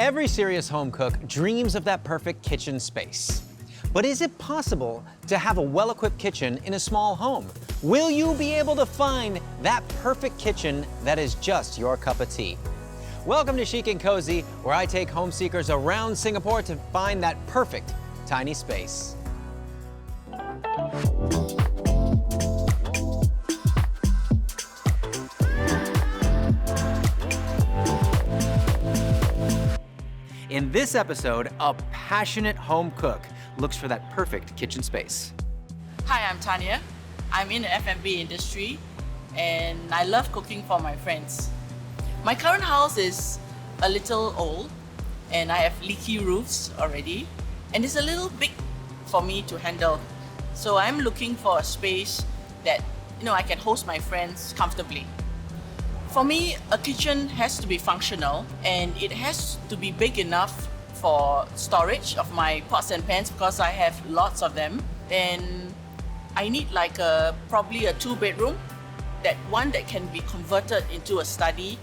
Every serious home cook dreams of that perfect kitchen space. But is it possible to have a well-equipped kitchen in a small home? Will you be able to find that perfect kitchen that is just your cup of tea? Welcome to Chic and Cosy, where I take home seekers around Singapore to find that perfect tiny space. In this episode, a passionate home cook looks for that perfect kitchen space. Hi, I'm Tania. I'm in the F&B industry and I love cooking for my friends. My current house is a little old and I have leaky roofs already and it's a little big for me to handle. So I'm looking for a space that I can host my friends comfortably. For me, a kitchen has to be functional and it has to be big enough for storage of my pots and pans because I have lots of them. And I need probably a 2-bedroom, one that can be converted into a study,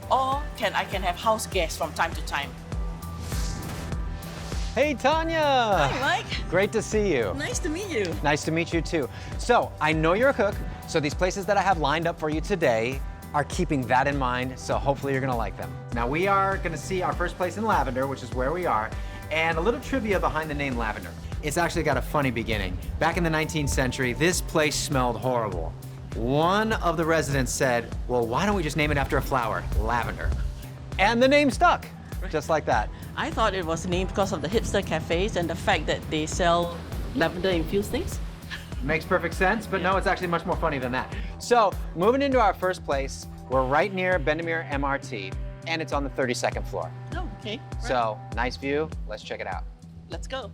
or I can have house guests from time to time. Hey, Tania! Hi, Mike. Great to see you. Nice to meet you. Nice to meet you too. So, I know you're a cook, so these places that I have lined up for you today are keeping that in mind, so hopefully you're gonna like them. Now we are gonna see our first place in Lavender, which is where we are, and a little trivia behind the name Lavender. It's actually got a funny beginning. Back in the 19th century, this place smelled horrible. One of the residents said, well, why don't we just name it after a flower, lavender? And the name stuck, just like that. I thought it was named because of the hipster cafes and the fact that they sell lavender-infused things. Makes perfect sense, but no, it's actually much more funny than that. So, moving into our first place, we're right near Bendemeer MRT, and it's on the 32nd floor. Oh, okay. Right. So, nice view, let's check it out. Let's go.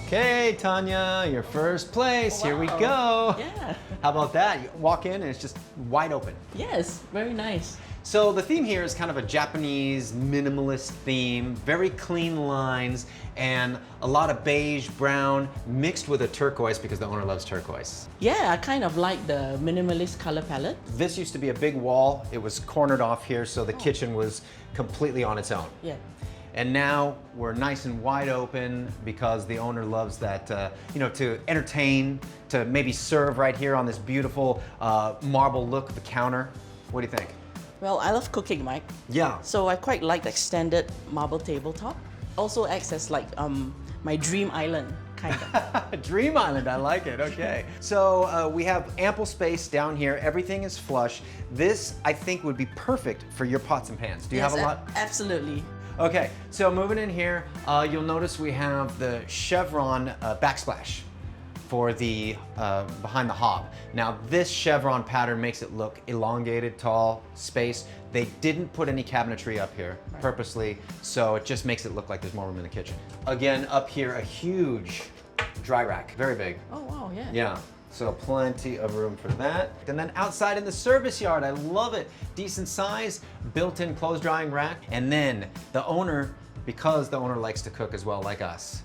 Okay, Tania, your first place, here we Wow. go. Yeah. How about that? You walk in and it's just wide open. Yes, very nice. So the theme here is kind of a Japanese minimalist theme, very clean lines, and a lot of beige, brown, mixed with a turquoise because the owner loves turquoise. Yeah, I kind of like the minimalist color palette. This used to be a big wall. It was cornered off here, so the kitchen was completely on its own. Yeah. And now we're nice and wide open because the owner loves that, to entertain, to maybe serve right here on this beautiful marble look of the counter. What do you think? Well, I love cooking, Mike. Yeah. So I quite like the extended marble tabletop. Also acts as my dream island, kind of. Dream Island, I like it, okay. So we have ample space down here. Everything is flush. This, I think, would be perfect for your pots and pans. Do you have a lot? Absolutely. Okay, so moving in here, you'll notice we have the chevron backsplash for the behind the hob. Now this chevron pattern makes it look elongated, tall, space. They didn't put any cabinetry up here purposely, so it just makes it look like there's more room in the kitchen. Again, up here, a huge dry rack, very big. Oh, wow, yeah. Yeah, so plenty of room for that. And then outside in the service yard, I love it. Decent size, built-in clothes drying rack. And then the owner, because the owner likes to cook as well, like us,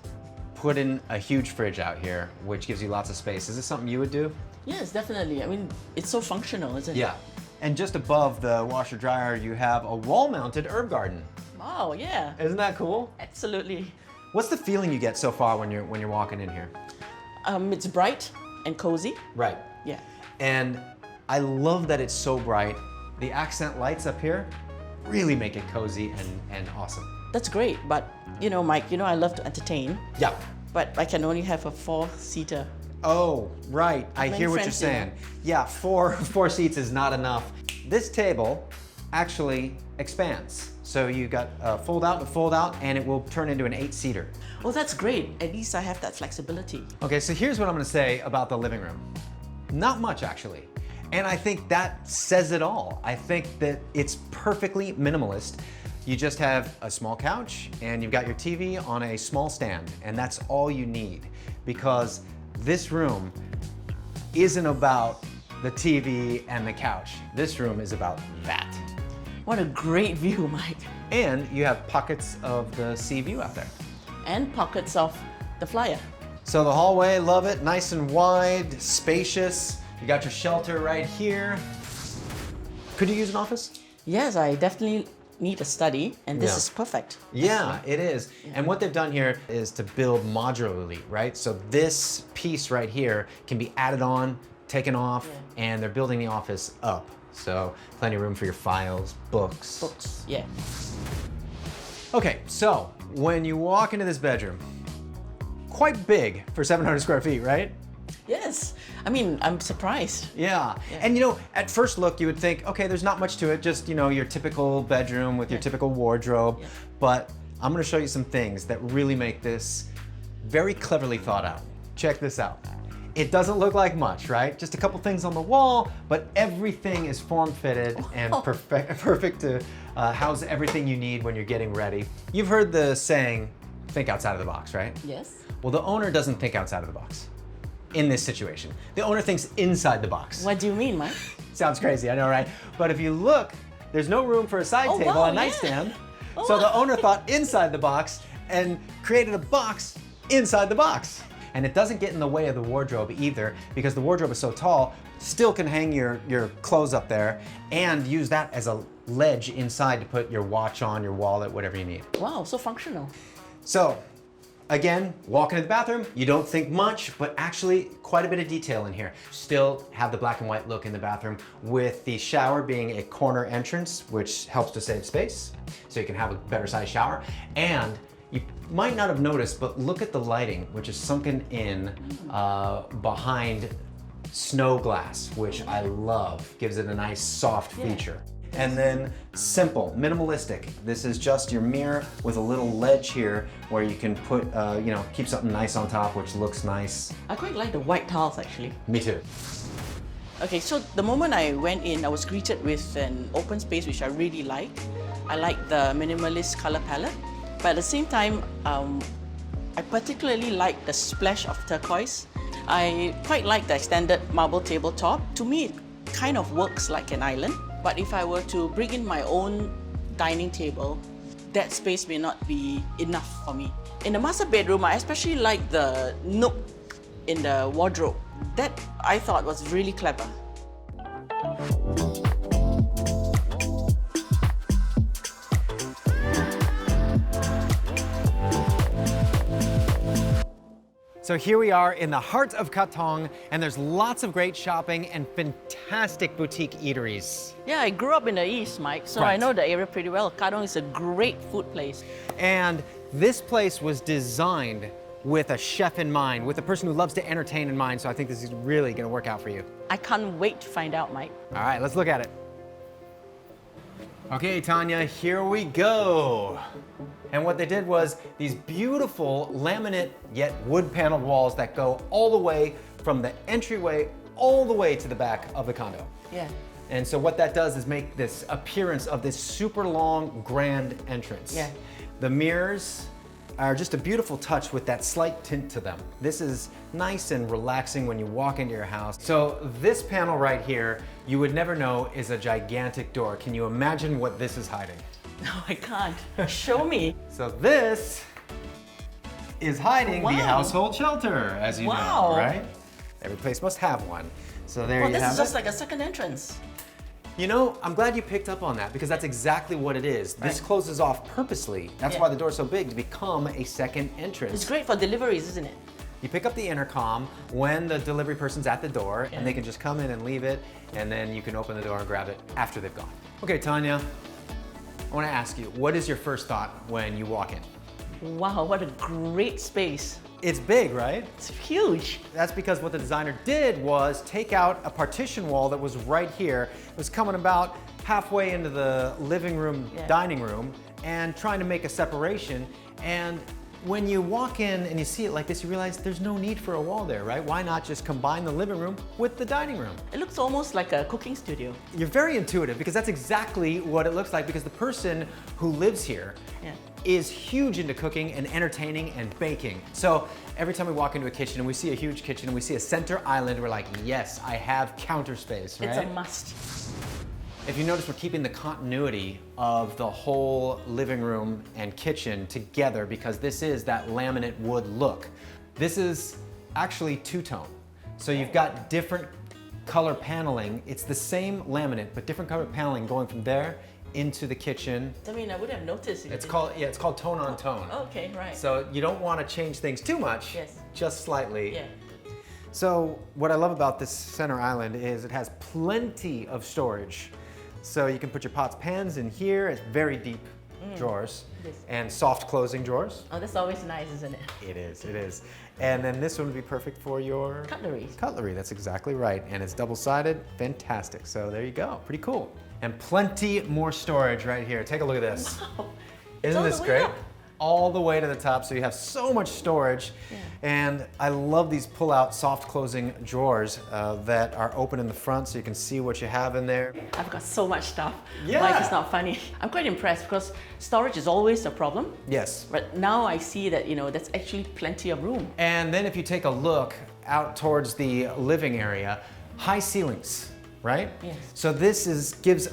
put in a huge fridge out here, which gives you lots of space. Is this something you would do? Yes, definitely. I mean, it's so functional, isn't it? Yeah. And just above the washer dryer, you have a wall-mounted herb garden. Wow, yeah. Isn't that cool? Absolutely. What's the feeling you get so far when you're walking in here? It's bright and cozy. Right. Yeah. And I love that it's so bright. The accent lights up here really make it cozy and awesome. That's great, but Mike, I love to entertain. Yeah. But I can only have a 4-seater. Oh, right. I hear what you're saying. Yeah, four seats is not enough. This table actually expands. So you got a fold out, and it will turn into an 8-seater. Oh, that's great. At least I have that flexibility. Okay, so here's what I'm gonna say about the living room. Not much, actually. And I think that says it all. I think that it's perfectly minimalist. You just have a small couch and you've got your TV on a small stand, and that's all you need, because this room isn't about the TV and the couch. This room is about that. What a great view, Mike. And you have pockets of the sea view out there. And pockets of the flyer. So the hallway, love it, nice and wide, spacious. You got your shelter right here. Could you use an office? Yes, I definitely need a study, and this Yeah. is perfect. Yeah, it is. And what they've done here is to build modularly, right? So this piece right here can be added on, taken off, and they're building the office up. So plenty of room for your files, books. Books, yeah. Okay, so when you walk into this bedroom, quite big for 700 square feet, right? Yes, I mean, I'm surprised. Yeah. And you know, at first look, you would think, okay, there's not much to it, just, you know, your typical bedroom with your typical wardrobe. But I'm gonna show you some things that really make this very cleverly thought out. Check this out. It doesn't look like much, right? Just a couple things on the wall, but everything is form-fitted and perfect to house everything you need when you're getting ready. You've heard the saying, think outside of the box, right? Yes. Well, the owner doesn't think outside of the box in this situation. The owner thinks inside the box. What do you mean, Mike? Sounds crazy, I know, right? But if you look, there's no room for a side table wow, or a nightstand. Oh, So the owner thought inside the box and created a box inside the box. And it doesn't get in the way of the wardrobe either, because the wardrobe is so tall, still can hang your clothes up there and use that as a ledge inside to put your watch on, your wallet, whatever you need. Wow, so functional. So, again, walk into the bathroom, you don't think much, but actually quite a bit of detail in here. Still have the black and white look in the bathroom, with the shower being a corner entrance, which helps to save space, so you can have a better sized shower. And you might not have noticed, but look at the lighting, which is sunken in behind snow glass, which I love. Gives it a nice soft feature. And then simple, minimalistic. This is just your mirror with a little ledge here where you can put, you know, keep something nice on top, which looks nice. I quite like the white tiles, actually. Me too. Okay, so the moment I went in, I was greeted with an open space, which I really like. I like the minimalist color palette, but at the same time, I particularly like the splash of turquoise. I quite like the extended marble tabletop. To me, it kind of works like an island. But if I were to bring in my own dining table, that space may not be enough for me. In the master bedroom, I especially like the nook in the wardrobe. That I thought was really clever. So here we are in the heart of Katong, and there's lots of great shopping and fantastic boutique eateries. Yeah, I grew up in the East, Mike, so Right. I know the area pretty well. Katong is a great food place. And this place was designed with a chef in mind, with a person who loves to entertain in mind, so I think this is really gonna work out for you. I can't wait to find out, Mike. All right, let's look at it. Okay, Tanya, here we go. And what they did was these beautiful laminate yet wood paneled walls that go all the way from the entryway all the way to the back of the condo. Yeah. And so what that does is make this appearance of this super long, grand entrance. Yeah. The mirrors are just a beautiful touch with that slight tint to them. This is nice and relaxing when you walk into your house. So this panel right here, you would never know is a gigantic door. Can you imagine what this is hiding? No, I can't. Show me. So this is hiding the Wow. household shelter, as you Wow. know, right? Every place must have one. So there Well, you this have is it. just like a second entrance. You know, I'm glad you picked up on that, because that's exactly what it is. This Right. closes off purposely. That's Yeah. why the door's so big, to become a second entrance. It's great for deliveries, isn't it? You pick up the intercom when the delivery person's at the door, Yeah. and they can just come in and leave it, and then you can open the door and grab it after they've gone. Okay, Tanya, I want to ask you, what is your first thought when you walk in? Wow, what a great space. It's big, right? It's huge. That's because what the designer did was take out a partition wall that was right here. It was coming about halfway into the living room, Yeah. dining room, and trying to make a separation. And when you walk in and you see it like this, you realize there's no need for a wall there, right? Why not just combine the living room with the dining room? It looks almost like a cooking studio. You're very intuitive, because that's exactly what it looks like, because the person who lives here Yeah. is huge into cooking and entertaining and baking. So every time we walk into a kitchen and we see a huge kitchen and we see a center island, we're like, yes, I have counter space, right? It's a must. If you notice, we're keeping the continuity of the whole living room and kitchen together, because this is that laminate wood look. This is actually two-tone. So you've got different color paneling. It's the same laminate, but different color paneling going from there into the kitchen. I mean, I would have noticed. It's called tone on tone. Okay, right. So you don't want to change things too much, Yes. just slightly. Yeah. So what I love about this center island is it has plenty of storage. So you can put your pots, pans in here. It's very deep drawers Yes. and soft closing drawers. Oh, that's always nice, isn't it? It is, it is. And then this one would be perfect for your Cutleries. cutlery. That's exactly right. And it's double-sided, fantastic. So there you go, pretty cool. And plenty more storage right here. Take a look at this. Wow. Isn't all this the way great? up. All the way to the top, so you have so much storage. Yeah. And I love these pull-out, soft closing drawers that are open in the front so you can see what you have in there. I've got so much stuff. Yeah. Like, it's not funny. I'm quite impressed because storage is always a problem. Yes. But now I see that, that's actually plenty of room. And then if you take a look out towards the living area, high ceilings, right? Yes. So this gives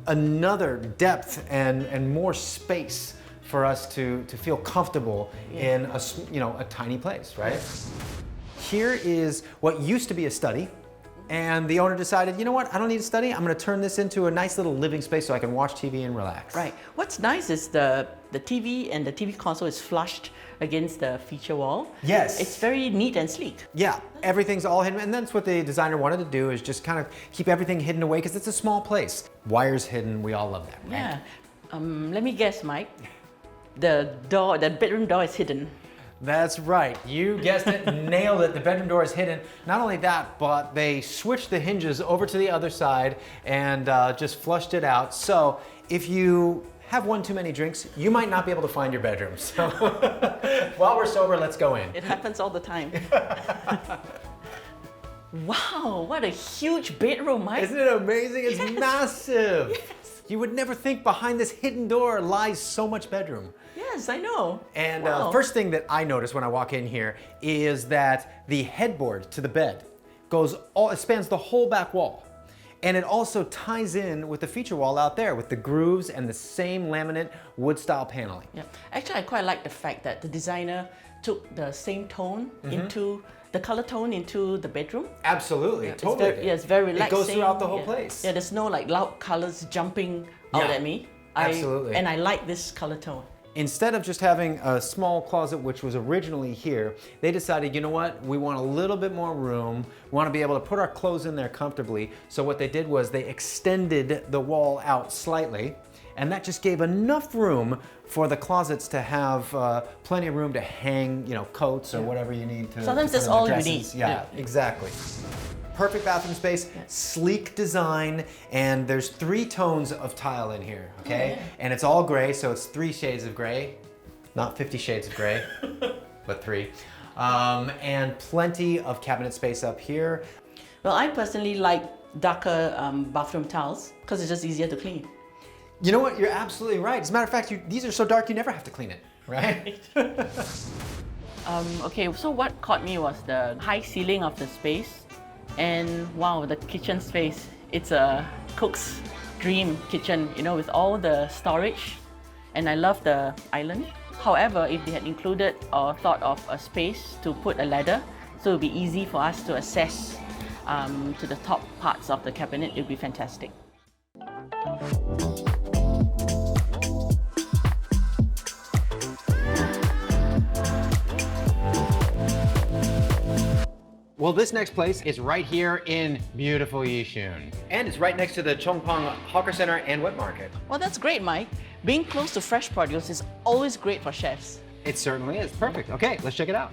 another depth and more space for us to feel comfortable in a tiny place, right? Here is what used to be a study, and the owner decided, you know what, I don't need a study, I'm gonna turn this into a nice little living space so I can watch TV and relax. Right. What's nice is the TV and the TV console is flushed against the feature wall. Yes. It's very neat and sleek. Yeah, everything's all hidden, and that's what the designer wanted to do, is just kind of keep everything hidden away, because it's a small place. Wires hidden, we all love that, right? Yeah. Let me guess, Mike. The bedroom door is hidden. That's right, you guessed it, nailed it. The bedroom door is hidden. Not only that, but they switched the hinges over to the other side and just flushed it out. So if you have one too many drinks, you might not be able to find your bedroom. So while we're sober, let's go in. It happens all the time. Wow, what a huge bedroom, Mike. Isn't it amazing? It's massive. Yes. You would never think behind this hidden door lies so much bedroom. Yes, I know. And wow. First thing that I notice when I walk in here is that the headboard to the bed it spans the whole back wall. And it also ties in with the feature wall out there with the grooves and the same laminate wood style paneling. Yeah. Actually, I quite like the fact that the designer took the same tone into the color tone into the bedroom. Absolutely, totally. It's very relaxing. It goes throughout the whole place. Yeah, there's no like loud colors jumping out at me. Absolutely. And I like this color tone. Instead of just having a small closet, which was originally here, they decided, you know what, we want a little bit more room. We want to be able to put our clothes in there comfortably. So what they did was they extended the wall out slightly, and that just gave enough room for the closets to have plenty of room to hang, coats or whatever you need to. Sometimes to put that's in the all you dresses. need. Yeah, exactly. Perfect bathroom space, sleek design, and there's 3 tones of tile in here, okay? And it's all gray, so it's 3 shades of gray. Not 50 shades of gray, but 3. And plenty of cabinet space up here. Well, I personally like darker bathroom tiles because it's just easier to clean. You know what, you're absolutely right. As a matter of fact, these are so dark you never have to clean it, right? Okay, so what caught me was the high ceiling of the space. And wow, the kitchen space. It's a cook's dream kitchen, with all the storage. And I love the island. However, if they had included or thought of a space to put a ladder, so it would be easy for us to access to the top parts of the cabinet, it would be fantastic. Well, this next place is right here in beautiful Yishun. And it's right next to the Chongpeng Hawker Center and Wet Market. Well, that's great, Mike. Being close to fresh produce is always great for chefs. It certainly is. Perfect. Okay, let's check it out.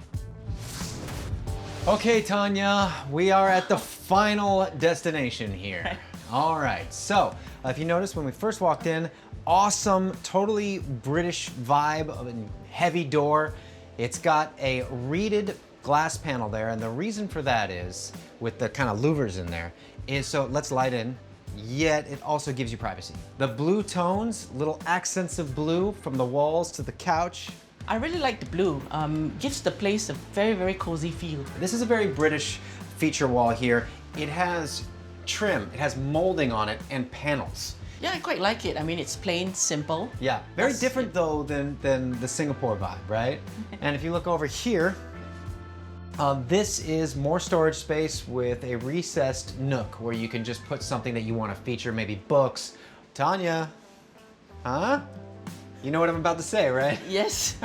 Okay, Tanya, we are at the final destination here. All right, so if you notice when we first walked in, awesome, totally British vibe of a heavy door. It's got a reeded glass panel there, and the reason for that is, with the kind of louvers in there, is so it lets light in, yet it also gives you privacy. The blue tones, little accents of blue from the walls to the couch. I really like the blue. Gives the place a very, very cozy feel. This is a very British feature wall here. It has trim, it has molding on it, and panels. Yeah, I quite like it. I mean, it's plain, simple. Yeah, very different though than the Singapore vibe, right? And if you look over here, This is more storage space with a recessed nook where you can just put something that you want to feature, maybe books. Tanya, huh? You know what I'm about to say, right? Yes,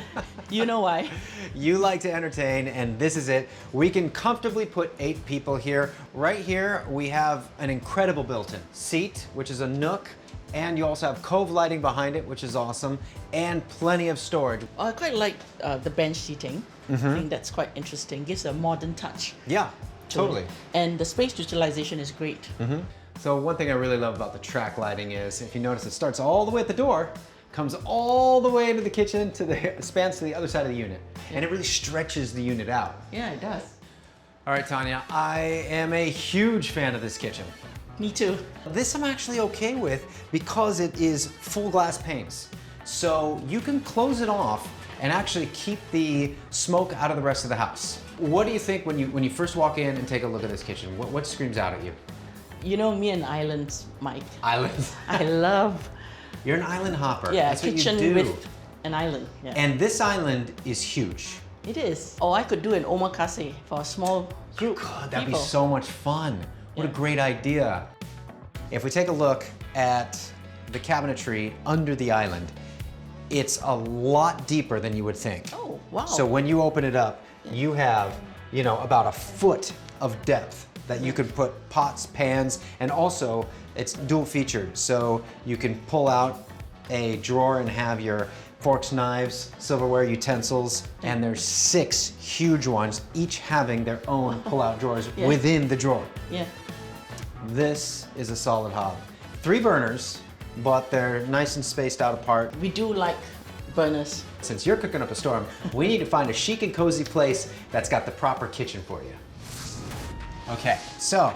you know why. You like to entertain, and this is it. We can comfortably put 8 people here. Right here, we have an incredible built-in seat, which is a nook, and you also have cove lighting behind it, which is awesome, and plenty of storage. I quite like the bench seating. I think that's quite interesting. Gives a modern touch. Yeah, to totally. it. And the space utilization is great. So one thing I really love about the track lighting is, if you notice, it starts all the way at the door, comes all the way into the kitchen, spans to the other side of the unit. And it really stretches the unit out. Yeah, it does. All right, Tanya, I am a huge fan of this kitchen. Me too. This I'm actually okay with because it is full glass panes. So you can close it off and actually keep the smoke out of the rest of the house. What do you think when you first walk in and take a look at this kitchen? What screams out at you? You know me and islands, Mike. Islands. I love You're an island hopper. yeah, That's what kitchen you do. with an island. Yeah. And this island is huge. It is. Or I could do an omakase for a small group. God, that'd people. be so much fun. What a Yeah. great idea. If we take a look at the cabinetry under the island, it's a lot deeper than you would think. Oh, wow. So when you open it up, you have, about a foot of depth that you could put pots, pans, and also it's dual featured. So you can pull out a drawer and have your forks, knives, silverware, utensils, and there's 6 huge ones, each having their own pull-out drawers Yeah. within the drawer. Yeah. This is a solid hob. 3 burners, but they're nice and spaced out apart. We do like burners. Since you're cooking up a storm, we need to find a chic and cozy place that's got the proper kitchen for you. Okay, so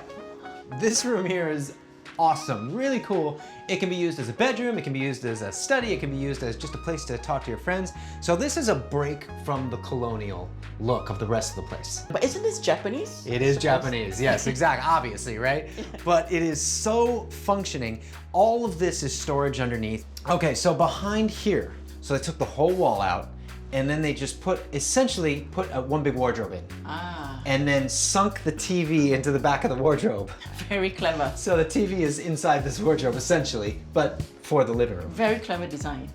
this room here is awesome, really cool. It can be used as a bedroom, it can be used as a study, it can be used as just a place to talk to your friends. So this is a break from the colonial look of the rest of the place. But isn't this Japanese? It is Japanese, yes, exactly, obviously, right? But it is so functioning. All of this is storage underneath. Okay, so behind here, so they took the whole wall out, and then they just essentially put one big wardrobe in. Ah, And then sunk the TV into the back of the wardrobe. very clever. So the TV is inside this wardrobe, essentially, but for the living room. Very clever design.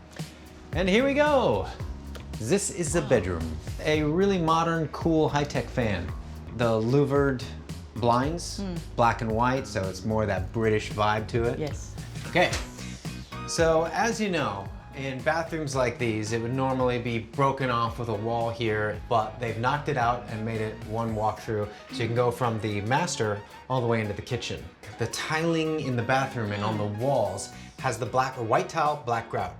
And here we go. This is the bedroom. A really modern, cool, high-tech fan. The louvered blinds, black and white, so it's more that British vibe to it. Yes. Okay, so as you know, in bathrooms like these, it would normally be broken off with a wall here, but they've knocked it out and made it one walkthrough, so you can go from the master all the way into the kitchen. The tiling in the bathroom and on the walls has the black or white tile, black grout.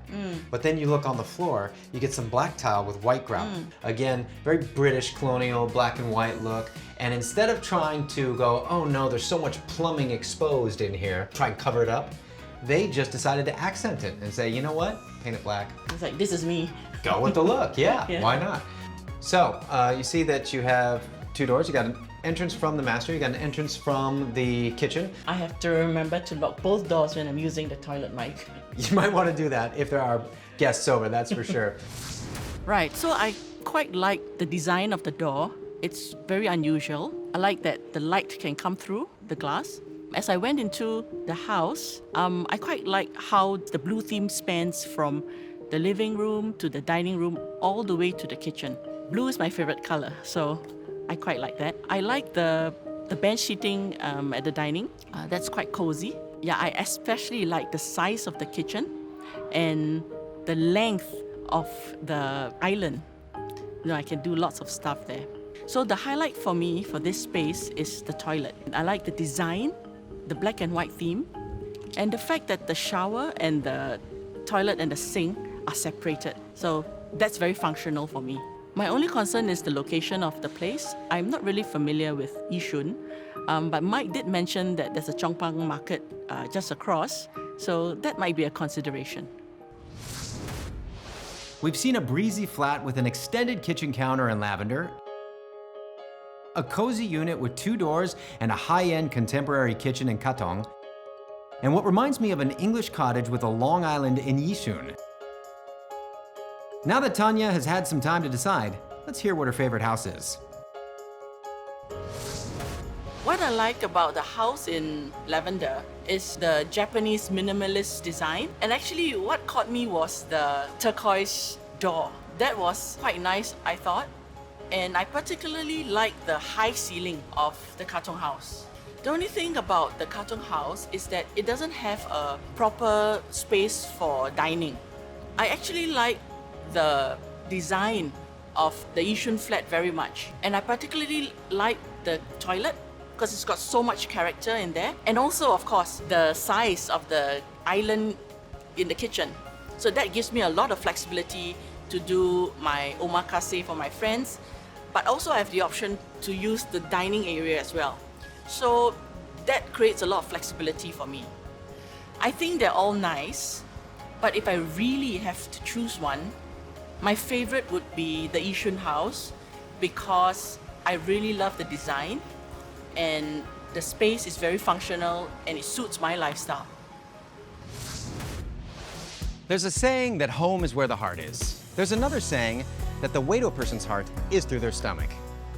But then you look on the floor, you get some black tile with white grout. Again, very British colonial black and white look. And instead of trying to go, oh no, there's so much plumbing exposed in here, try and cover it up, they just decided to accent it and say, you know what? Paint it black. It's like, this is me. Go with the look, yeah, Yeah. why not? So, you see that you have 2 doors. You got an entrance from the master, you got an entrance from the kitchen. I have to remember to lock both doors when I'm using the toilet mic. You might want to do that if there are guests over, that's for sure. Right, so I quite like the design of the door. It's very unusual. I like that the light can come through the glass. As I went into the house, I quite like how the blue theme spans from the living room to the dining room all the way to the kitchen. Blue is my favorite color, so I quite like that. I like the bench seating at the dining. That's quite cozy. Yeah, I especially like the size of the kitchen and the length of the island. I can do lots of stuff there. So the highlight for me for this space is the toilet. I like the design, the black and white theme, and the fact that the shower and the toilet and the sink are separated. So that's very functional for me. My only concern is the location of the place. I'm not really familiar with Yishun, but Mike did mention that there's a Chongpang market just across, so that might be a consideration. We've seen a breezy flat with an extended kitchen counter in lavender, a cozy unit with 2 doors and a high-end contemporary kitchen in Katong, and what reminds me of an English cottage with a Long Island in Yishun. Now that Tanya has had some time to decide, let's hear what her favorite house is. What I like about the house in Lavender is the Japanese minimalist design. And actually what caught me was the turquoise door. That was quite nice, I thought. And I particularly like the high ceiling of the Katong house. The only thing about the Katong house is that it doesn't have a proper space for dining. I actually like the design of the Yishun flat very much. And I particularly like the toilet because it's got so much character in there. And also, of course, the size of the island in the kitchen. So that gives me a lot of flexibility to do my omakase for my friends, but also I have the option to use the dining area as well. So that creates a lot of flexibility for me. I think they're all nice, but if I really have to choose one, my favorite would be the Yishun house because I really love the design and the space is very functional and it suits my lifestyle. There's a saying that home is where the heart is. There's another saying that the way to a person's heart is through their stomach.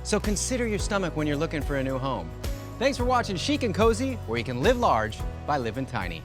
So consider your stomach when you're looking for a new home. Thanks for watching Chic and Cozy, where you can live large by living tiny.